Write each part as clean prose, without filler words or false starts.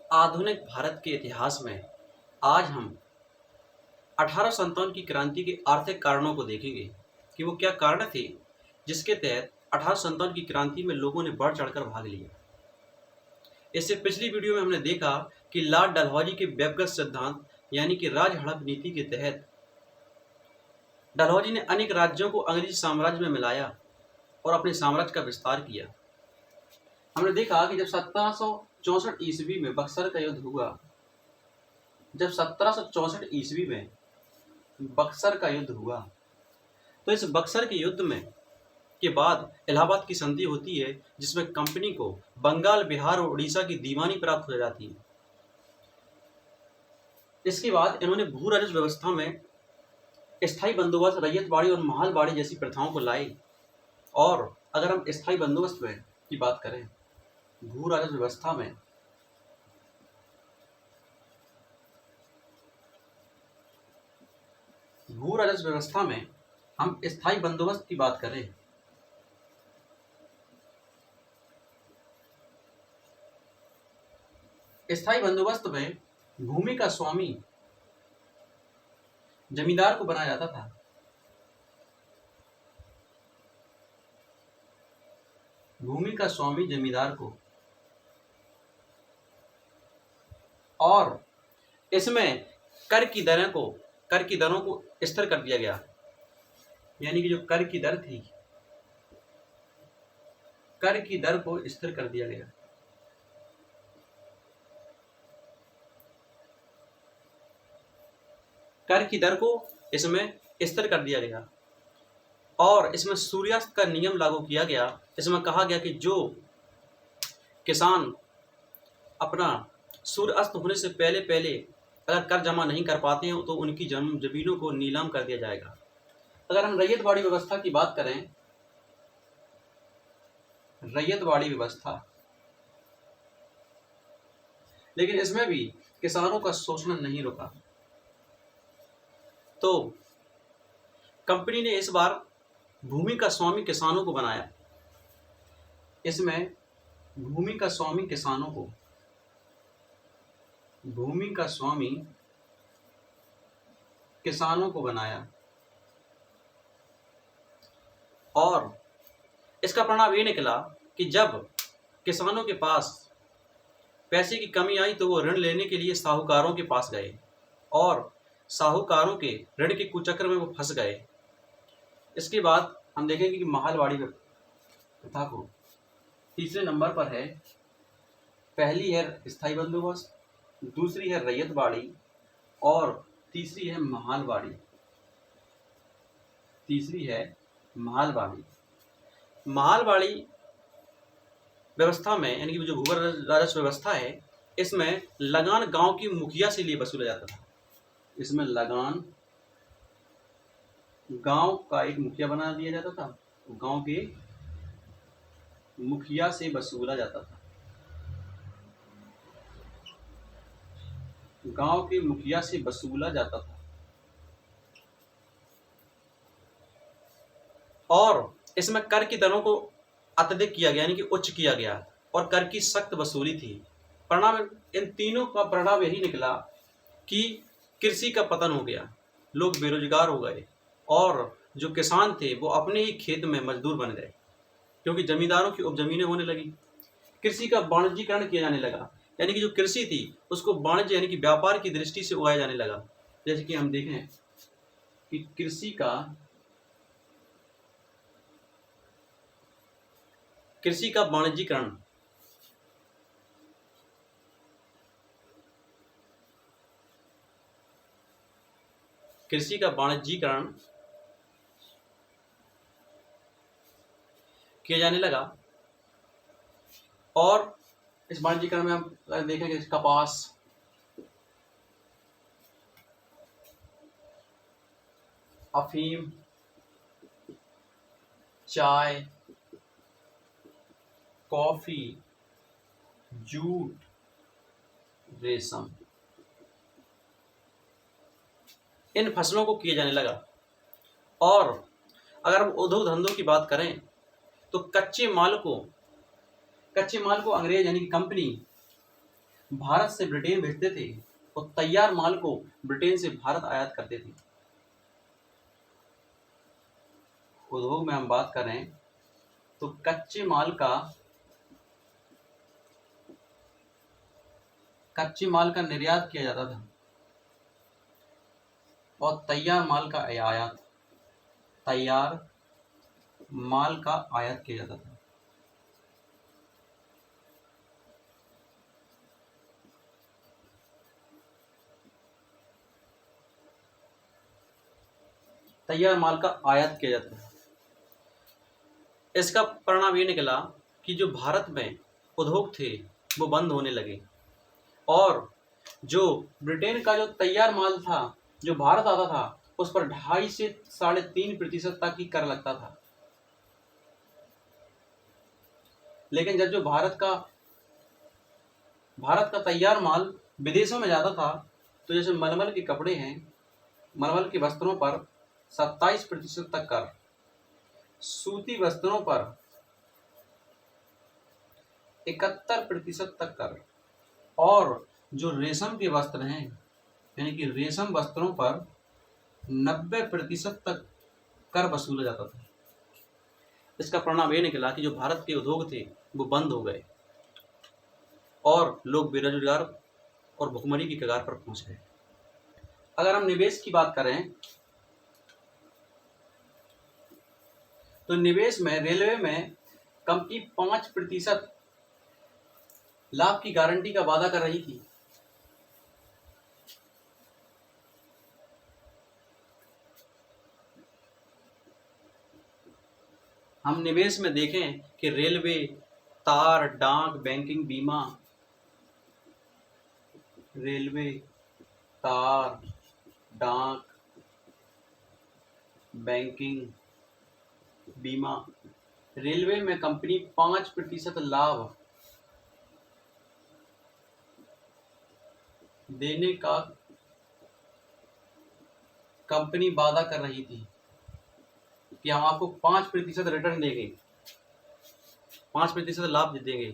आधुनिक भारत के इतिहास में आज हम 1857 की क्रांति के आर्थिक कारणों को देखेंगे कि वो क्या कारण थे जिसके तहत 1857 की क्रांति में लोगों ने बढ़ चढ़कर भाग लिया। इससे पिछली वीडियो में हमने देखा कि लॉर्ड डलहौजी के व्यक्तिगत सिद्धांत यानी कि राज हड़प नीति के तहत डलहौजी ने अनेक राज्यों को अंग्रेजी साम्राज्य में मिलाया और अपने साम्राज्य का विस्तार किया। हमने देखा कि जब 1764 ईस्वी में बक्सर का युद्ध हुआ, जब 1764 ईस्वी में बक्सर का युद्ध हुआ, तो इस बक्सर के युद्ध में के बाद इलाहाबाद की संधि होती है, जिसमें कंपनी को बंगाल, बिहार और उड़ीसा की दीवानी प्राप्त हो जाती है। इसके बाद इन्होंने भू राजस्व व्यवस्था में स्थायी बंदोबस्त, रैयतवाड़ी और महलवाड़ी जैसी प्रथाओं को लाई। और अगर हम स्थायी बंदोबस्त में की बात करें, भू राजस्व व्यवस्था में हम स्थायी बंदोबस्त की बात करें स्थायी बंदोबस्त में भूमि का स्वामी जमींदार को बनाया जाता था। भूमि का स्वामी जमींदार को, और इसमें कर की दरों को स्थिर कर दिया गया। यानी कि जो कर की दर थी, कर की दर को स्थिर कर दिया गया। कर की दर को इसमें स्थिर कर दिया गया और इसमें सूर्यास्त का नियम लागू किया गया। इसमें कहा गया कि जो किसान अपना सूर्यास्त होने से पहले अगर कर जमा नहीं कर पाते हैं तो उनकी जमीनों को नीलाम कर दिया जाएगा। अगर हम रैयतवाड़ी व्यवस्था की बात करें, रैयतवाड़ी व्यवस्था, लेकिन इसमें भी किसानों का शोषण नहीं रुका। तो कंपनी ने इस बार भूमि का स्वामी किसानों को बनाया। इसमें भूमि का स्वामी किसानों को बनाया और इसका परिणाम ये निकला कि जब किसानों के पास पैसे की कमी आई तो वो ऋण लेने के लिए साहूकारों के पास गए और साहूकारों के ऋण के कुचक्र में वो फंस गए। इसके बाद हम देखेंगे कि महलवाड़ी प्रथा को तीसरे नंबर पर है। पहली है स्थायी बंदोबस्त, दूसरी है रैयतवाड़ी और तीसरी है महलवाड़ी। महलवाड़ी व्यवस्था में, यानी कि जो भू राजस्व व्यवस्था है, इसमें लगान गांव की मुखिया से लिए वसूला जाता था। इसमें लगान गांव का एक मुखिया बना दिया जाता था, गांव के मुखिया से वसूला जाता था। गांव के मुखिया से वसूला जाता था और इसमें कर की दरों को अत्यधिक किया गया, यानी कि उच्च किया गया और कर की सख्त वसूली थी। परिणाम इन तीनों का परिणाम यही निकला कि कृषि का पतन हो गया, लोग बेरोजगार हो गए और जो किसान थे वो अपने ही खेत में मजदूर बन गए, क्योंकि जमींदारों की उपजमीनें होने लगी। कृषि का वाणिज्यीकरण किया जाने लगा, यानी कि जो कृषि थी उसको वाणिज्य यानी कि व्यापार की दृष्टि से उगाया जाने लगा। जैसे कि हम देखें कि कृषि का वाणिज्यीकरण, किया जाने लगा और इस वाणिज्यीकरण में हम देखें कि कपास, अफीम, चाय, कॉफी, जूट, रेशम, इन फसलों को किया जाने लगा। और अगर हम उद्योग धंधों की बात करें तो कच्चे माल को अंग्रेज यानी कि कंपनी भारत से ब्रिटेन भेजते थे और तैयार माल को ब्रिटेन से भारत आयात करते थे। उद्योग में हम बात करें तो कच्चे माल का निर्यात किया जाता था और तैयार माल का आयात किया जाता था। तैयार माल का आयात किया जाता था। इसका परिणाम ये निकला कि जो भारत में उद्योग थे वो बंद होने लगे और जो ब्रिटेन का जो तैयार माल था जो भारत आता था उस पर 2.5 से 3.5% तक ही कर लगता था। लेकिन जब जो भारत का तैयार माल विदेशों में जाता था तो जैसे मलमल के कपड़े हैं, मलमल के वस्त्रों पर 27% तक कर, सूती वस्त्रों पर 71% तक कर और जो रेशम के वस्त्र हैं यानी कि रेशम वस्त्रों पर 90% तक कर वसूला जाता था। इसका परिणाम ये निकला कि जो भारत के उद्योग थे वो बंद हो गए और लोग बेरोजगार और भुखमरी की कगार पर पहुंच गए। अगर हम निवेश की बात करें तो निवेश में रेलवे में कंपनी 5% लाभ की गारंटी का वादा कर रही थी। हम निवेश में देखें कि रेलवे, तार, डाक, बैंकिंग, बीमा, रेलवे, तार, डाक, बैंकिंग, बीमा, रेलवे में कंपनी 5% लाभ देने का कंपनी वादा कर रही थी कि हम आपको 5% रिटर्न देंगे, 5% लाभ देंगे,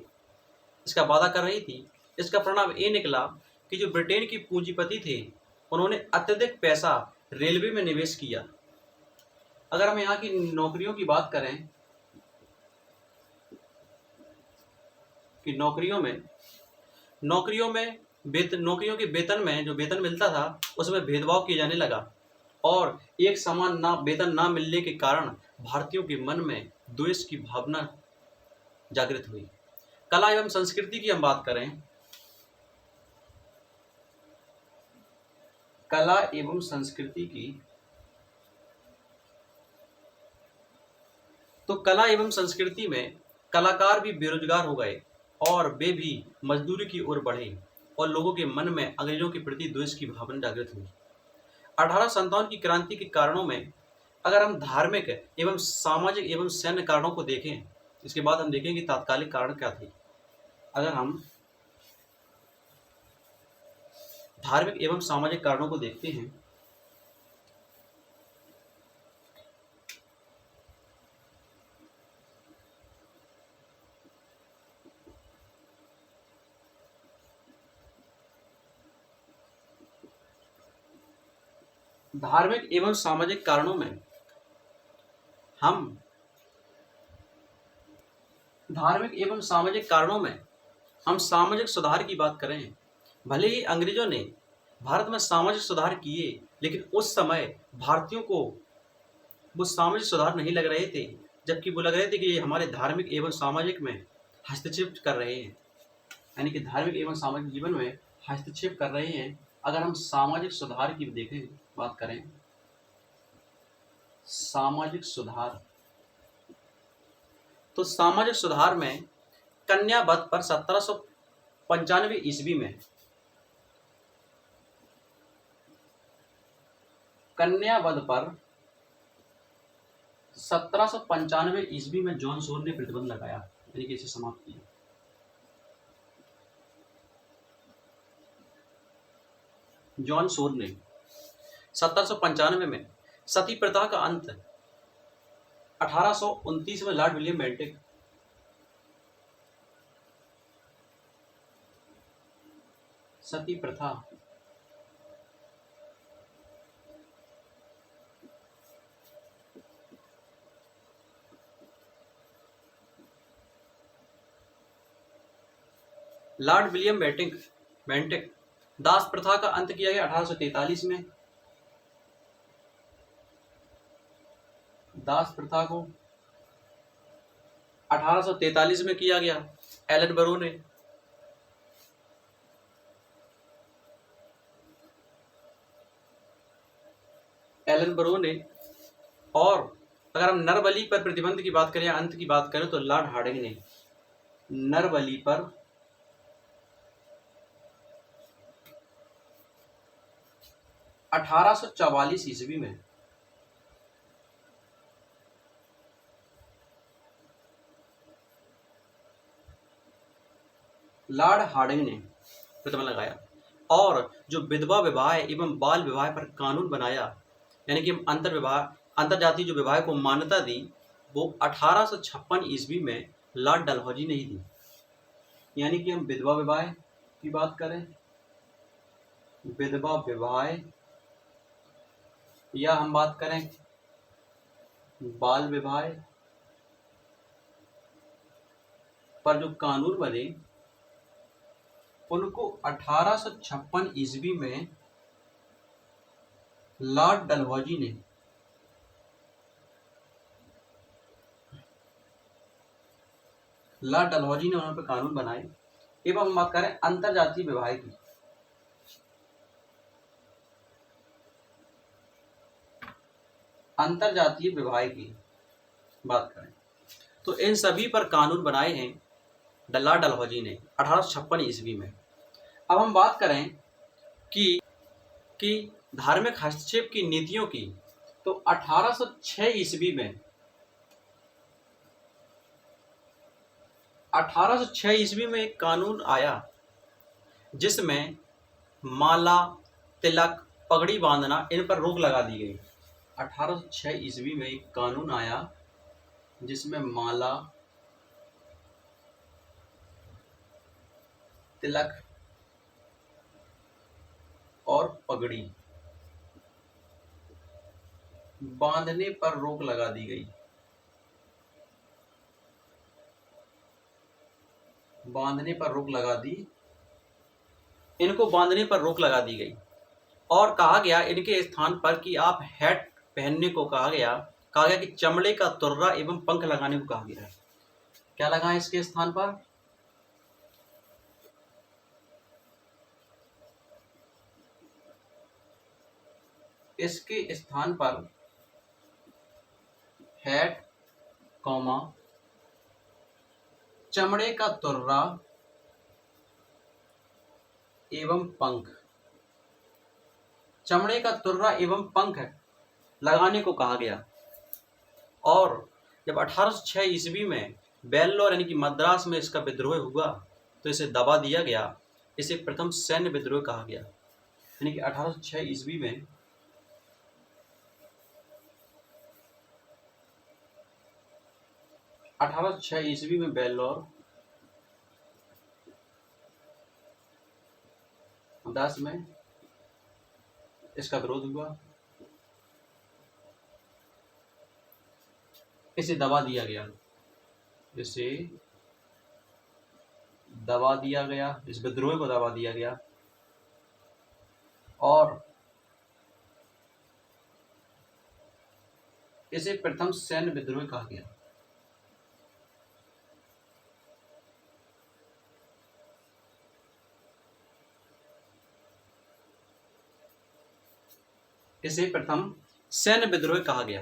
इसका वादा कर रही थी। इसका परिणाम ये निकला कि जो ब्रिटेन की पूंजीपति थे उन्होंने अत्यधिक पैसा रेलवे में निवेश किया। अगर हम यहाँ की नौकरियों की बात करें कि नौकरियों के वेतन में जो वेतन मिलता था उसमें भेदभाव किए जाने लगा और एक समान वेतन ना मिलने के कारण भारतीयों के मन में द्वेष की भावना जागृत हुई। कला एवं संस्कृति की हम बात करें, कला एवं संस्कृति की, तो कला एवं संस्कृति में कलाकार भी बेरोजगार हो गए और वे भी मजदूरी की ओर बढ़े और लोगों के मन में अंग्रेजों के प्रति द्वेष की भावना जागृत हुई। 1857 की क्रांति के कारणों में अगर हम धार्मिक एवं सामाजिक एवं सैन्य कारणों को देखें, इसके बाद हम देखें कि तात्कालिक कारण क्या थे। अगर हम धार्मिक एवं सामाजिक कारणों को देखते हैं धार्मिक एवं सामाजिक कारणों में हम सामाजिक सुधार की बात करें। भले ही अंग्रेजों ने भारत में सामाजिक सुधार किए लेकिन उस समय भारतीयों को वो सामाजिक सुधार नहीं लग रहे थे, जबकि वो लग रहे थे कि ये हमारे धार्मिक एवं सामाजिक में हस्तक्षेप कर रहे हैं, यानी कि धार्मिक एवं सामाजिक जीवन में हस्तक्षेप कर रहे हैं। अगर हम सामाजिक सुधार की बात करें, सामाजिक सुधार, तो सामाजिक सुधार में कन्या वध पर 1795 ईस्वी में कन्या वध पर 1795 ईस्वी में जॉन सोर ने प्रतिबंध लगाया, यानी कि इसे समाप्त किया। जॉन सोर ने 1795 में सती प्रथा का अंत, 1829 में लॉर्ड विलियम बेंटिक सती प्रथा। लॉर्ड विलियम बेंटिक दास प्रथा का अंत किया गया 1843 में। दास प्रथा को 1843 में किया गया एलन बरो ने। एलन बरो ने। और अगर हम नरबली पर प्रतिबंध की बात करें, अंत की बात करें, तो लॉर्ड हार्डिंग ने नरबली पर 1844 ईस्वी में लॉर्ड हार्डिंग ने प्रतिबंध लगाया। और जो विधवा विवाह एवं बाल विवाह पर कानून बनाया, यानी कि हम अंतरजातीय जो विवाह को मान्यता दी, वो 1856 ईस्वी में लॉर्ड डलहौजी ने ही दी। यानी कि हम विधवा विवाह की बात करें, विधवा विवाह, या हम बात करें बाल विवाह पर जो कानून बने, उनको 1856 ईस्वी में लॉर्ड डलहौजी ने उन पर कानून बनाए। एवं हम बात करें अंतरजातीय विवाह की, अंतरजातीय विवाह की बात करें, तो इन सभी पर कानून बनाए हैं लॉर्ड डलहौजी ने 1856 ईस्वी में। अब हम बात करें कि धार्मिक हस्तक्षेप की नीतियों की, तो 1806 ईस्वी में 1806 ईस्वी में एक कानून आया जिसमें माला, तिलक, पगड़ी बांधना, इन पर रोक लगा दी गई। 1806 ईस्वी में एक कानून आया जिसमें माला, तिलक और पगड़ी बांधने पर रोक लगा दी गई। बांधने पर रोक लगा दी, इनको बांधने पर रोक लगा दी गई। और कहा गया इनके स्थान पर कि आप हैट पहनने को कहा गया कि चमड़े का तुर्रा एवं पंख लगाने को कहा गया। क्या लगाएं इसके स्थान पर? इसके स्थान पर हैट, चमड़े का तुर्रा एवं पंख, चमड़े का तुर्रा एवं पंख लगाने को कहा गया। और जब 1806 ईस्वी में बेल्लोर यानी कि मद्रास में इसका विद्रोह हुआ, तो इसे दबा दिया गया। इसे प्रथम सैन्य विद्रोह कहा गया। यानी कि 1806 ईस्वी में 1806 ईस्वी में बेल्लोर मद्रास में इसका विरोध हुआ, इसे दबा दिया गया। इसे दबा दिया गया, इस विद्रोह को दबा दिया गया। और इसे प्रथम सैन्य विद्रोह कहा गया। इसे प्रथम सैन्य विद्रोह कहा गया।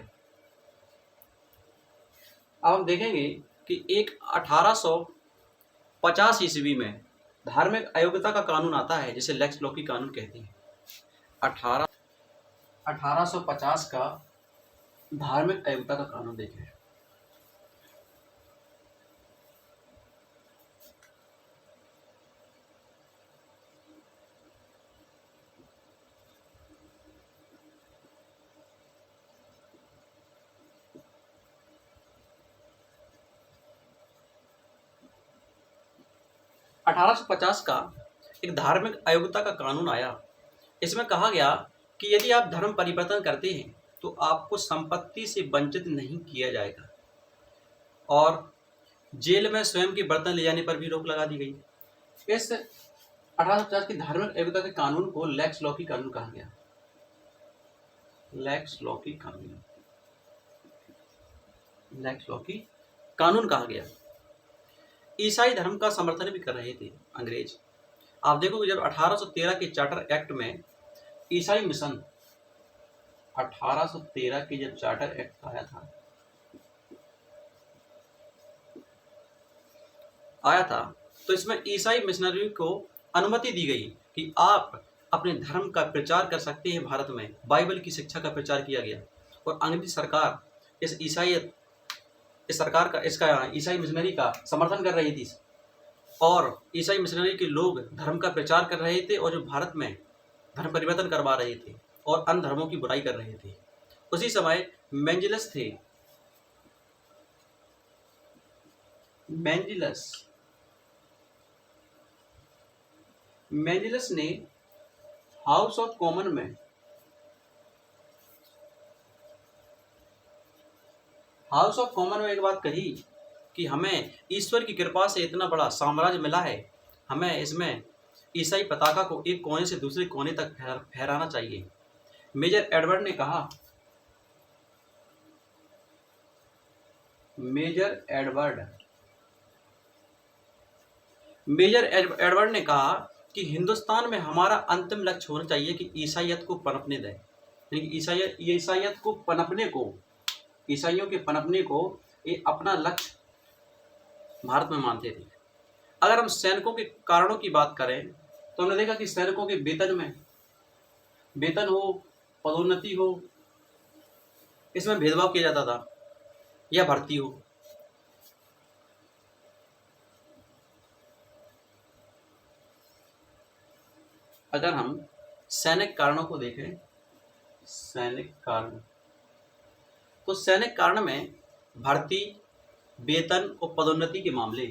अब हम देखेंगे कि एक 1850 ईस्वी में धार्मिक अयोग्यता का कानून आता है, जिसे लेक्स लॉकी कानून कहते हैं। 1850 का धार्मिक अयोग्यता का कानून देखें। अठारह सौ 50 का एक धार्मिक अयोग्यता का कानून आया। इसमें कहा गया कि यदि आप धर्म परिवर्तन करते हैं तो आपको संपत्ति से वंचित नहीं किया जाएगा, और जेल में स्वयं के बर्तन ले जाने पर भी रोक लगा दी गई। इस 1850 की धार्मिक अयोग्यता के कानून को लैक्स लॉ की कानून कहा गया। लैक्स लॉ की कानून, लैक्स लॉ की कानून कहा गया। ईसाई धर्म का समर्थन भी कर रहे थे अंग्रेज। आप देखो जब 1813 के चार्टर एक्ट में ईसाई मिशन, 1813 के जब चार्टर एक्ट आया था तो इसमें ईसाई मिशनरी को अनुमति दी गई कि आप अपने धर्म का प्रचार कर सकते हैं। भारत में बाइबल की शिक्षा का प्रचार किया गया और अंग्रेजी सरकार इस ईसाई मिशनरी का समर्थन कर रही थी, और ईसाई मिशनरी के लोग धर्म का प्रचार कर रहे थे और जो भारत में धर्म परिवर्तन करवा रहे थे और अन्य धर्मों की बुराई कर रहे थे। उसी समय मेंजिलस थे, मेंजिलस ने हाउस ऑफ कॉमन में एक बात कही कि हमें ईश्वर की कृपा से इतना बड़ा साम्राज्य मिला है, हमें इसमें ईसाई पताका को एक कोने से दूसरे कोने तक फहराना चाहिए। मेजर एडवर्ड ने कहा कि हिंदुस्तान में हमारा अंतिम लक्ष्य होना चाहिए कि ईसाइयत को पनपने दें, यानी कि ईसाइयों के पनपने को ये अपना लक्ष्य भारत में मानते थे। अगर हम सैनिकों के कारणों की बात करें तो हमने देखा कि सैनिकों के वेतन हो, पदोन्नति हो, इसमें भेदभाव किया जाता था, या भर्ती हो। अगर हम सैनिक कारणों को देखें, सैनिक कारण में भर्ती, वेतन और पदोन्नति के मामले,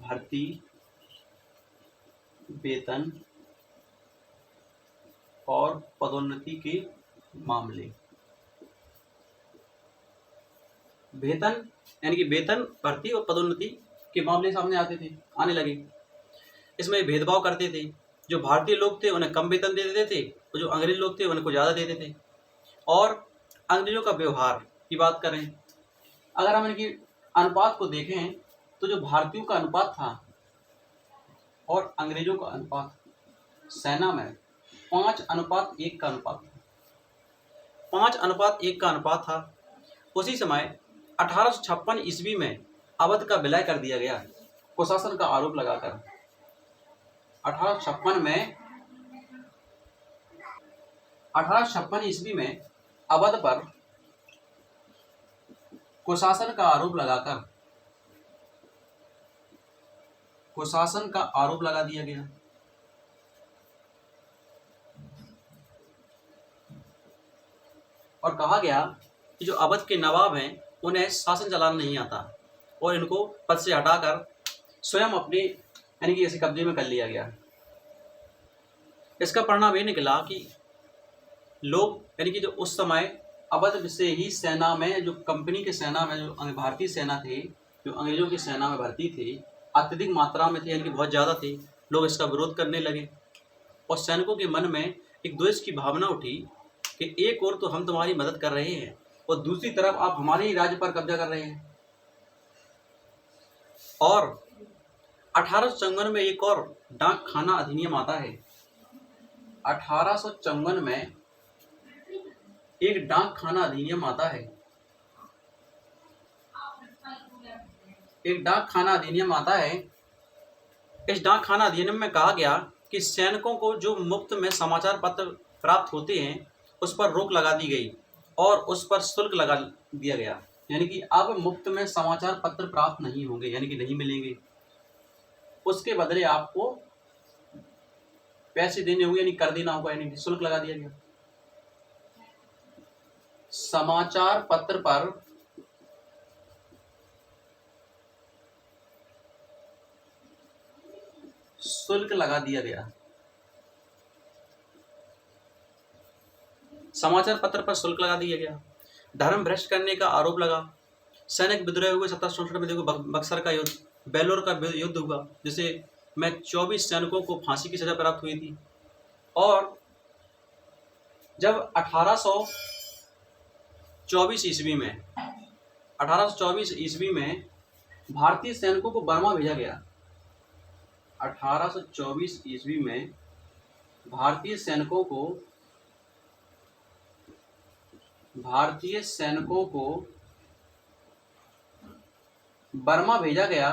भर्ती, वेतन और पदोन्नति के मामले, वेतन, भर्ती और पदोन्नति के मामले सामने आने लगे। इसमें भेदभाव करते थे। जो भारतीय लोग थे उन्हें कम वेतन दे देते थे और जो अंग्रेज लोग थे उन्हें कुछ ज़्यादा देते थे। और अंग्रेजों का व्यवहार की बात करें, अगर हम इनकी अनुपात को देखें तो जो भारतीयों का अनुपात था और अंग्रेजों का अनुपात सेना में 5:1 का अनुपात था। 5:1 का अनुपात था। उसी समय 1856 ईस्वी में अवध का विलय कर दिया गया कुशासन का आरोप लगाकर। 1856 ईस्वी में अवध पर कुशासन का आरोप लगा दिया गया। और कहा गया कि जो अवध के नवाब हैं उन्हें शासन चलाना नहीं आता और इनको पद से हटाकर स्वयं अपने यानी कि ऐसे कब्जे में कर लिया गया। इसका परिणाम ये निकला कि लोग यानी कि जो उस समय अवध से ही सेना में, जो कंपनी के सेना में, जो भारतीय सेना थे, जो अंग्रेजों की सेना में भर्ती थे, अत्यधिक मात्रा में थे, यानी कि बहुत ज़्यादा थे। लोग इसका विरोध करने लगे और सैनिकों के मन में एक द्वेष की भावना उठी कि एक ओर तो हम तुम्हारी मदद कर रहे हैं और दूसरी तरफ आप हमारे ही राज्य पर कब्जा कर रहे हैं। और 1854 में एक और डाक खाना अधिनियम आता है। 1854 में एक डाक खाना अधिनियम आता है। इस डाक खाना अधिनियम में कहा गया कि सैनिकों को जो मुफ्त में समाचार पत्र प्राप्त होते हैं उस पर रोक लगा दी गई और उस पर शुल्क लगा दिया गया। यानी कि अब मुफ्त में समाचार पत्र प्राप्त नहीं होंगे, यानी कि नहीं मिलेंगे। उसके बदले आपको पैसे देने होंगे, यानी कर देना होगा, यानी कि शुल्क लगा दिया गया। समाचार पत्र पर शुल्क लगा दिया गया। समाचार पत्र पर शुल्क लगा दिया गया। धर्म भ्रष्ट करने का आरोप लगा। सैनिक विद्रोह हुए 1767 में। देखो बक्सर का युद्ध, बेलोर का युद्ध हुआ, जिसे में 24 सैनिकों को फांसी की सजा प्राप्त हुई थी। और जब 1824 ईस्वी में भारतीय सैनिकों को बर्मा भेजा गया। 1824 ईस्वी में भारतीय सैनिकों को बर्मा भेजा गया,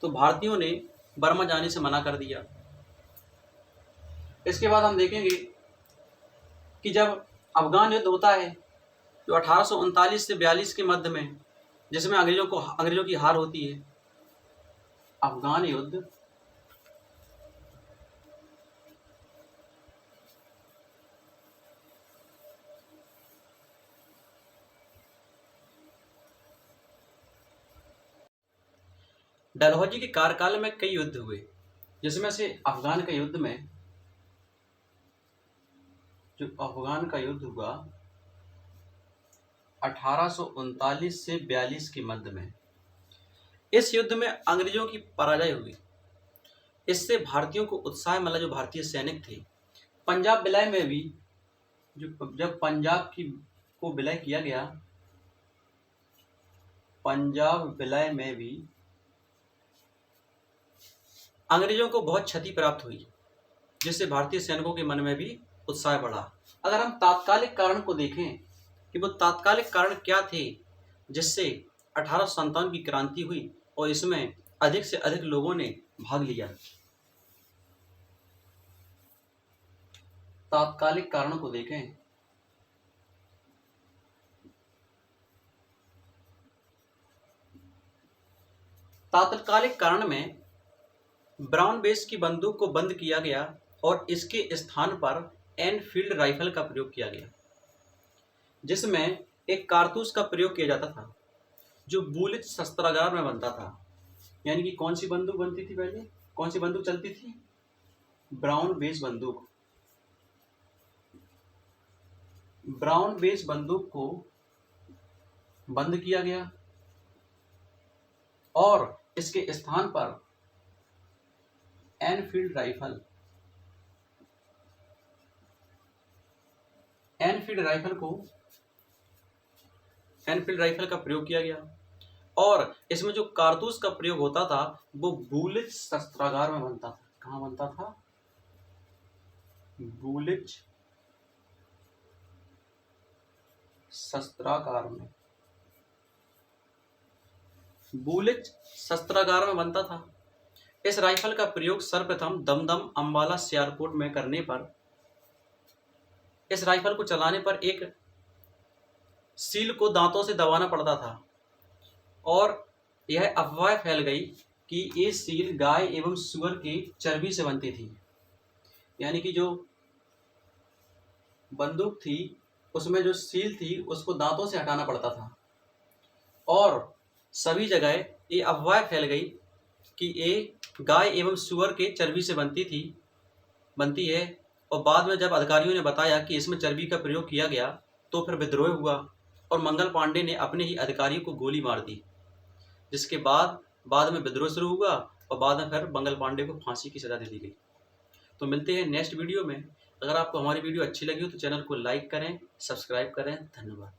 तो भारतीयों ने बर्मा जाने से मना कर दिया। इसके बाद हम देखेंगे कि जब अफगान युद्ध होता है, जो 1839 से 42 के मध्य में, जिसमें अंग्रेजों की हार होती है। अफगान युद्ध डलहौजी के कार्यकाल में कई युद्ध हुए, जिसमें से अफगान का युद्ध में जो अफगान का युद्ध हुआ 1839 से 42 के मध्य में, इस युद्ध में अंग्रेजों की पराजय हुई। इससे भारतीयों को उत्साह मिला। जो भारतीय सैनिक थे, पंजाब विलय में भी जब पंजाब को विलय किया गया, पंजाब विलय में भी अंग्रेजों को बहुत क्षति प्राप्त हुई, जिससे भारतीय सैनिकों के मन में भी उत्साह बढ़ा। अगर हम तात्कालिक कारण को देखें कि वो तात्कालिक कारण क्या थे जिससे 1857 की क्रांति हुई और इसमें अधिक से अधिक लोगों ने भाग लिया। तात्कालिक कारण को देखें, तात्कालिक कारण में ब्राउन बेस की बंदूक को बंद किया गया और इसके स्थान पर एनफील्ड राइफल का प्रयोग किया गया, जिसमें एक कारतूस का प्रयोग किया जाता था जो बुलिच शस्त्रागार में बनता था। यानी कि कौन सी बंदूक बनती थी पहले, कौन सी बंदूक चलती थी? ब्राउन बेस बंदूक। ब्राउन बेस बंदूक को बंद किया गया और इसके स्थान पर एनफील्ड राइफल का प्रयोग किया गया। और इसमें जो कारतूस का प्रयोग होता था वो बुलिच शस्त्रागार में बनता था। कहाँ बनता था? बुलिच शस्त्रागार में। बुलिच शस्त्रागार में बनता था। इस राइफल का प्रयोग सर्वप्रथम दमदम, अंबाला, सियालकोट में करने पर, इस राइफल को चलाने पर एक सील को दांतों से दबाना पड़ता था और यह अफवाह फैल गई कि ये सील गाय एवं सुअर की चर्बी से बनती थी। यानी कि जो बंदूक थी उसमें जो सील थी उसको दांतों से हटाना पड़ता था और सभी जगह ये अफवाह फैल गई कि ये गाय एवं सुअर के चर्बी से बनती है। और बाद में जब अधिकारियों ने बताया कि इसमें चर्बी का प्रयोग किया गया तो फिर विद्रोह हुआ और मंगल पांडे ने अपने ही अधिकारियों को गोली मार दी, जिसके बाद में विद्रोह शुरू हुआ और बाद में फिर मंगल पांडे को फांसी की सजा दे दी गई। तो मिलते हैं नेक्स्ट वीडियो में। अगर आपको हमारी वीडियो अच्छी लगी हो तो चैनल को लाइक करें, सब्सक्राइब करें। धन्यवाद।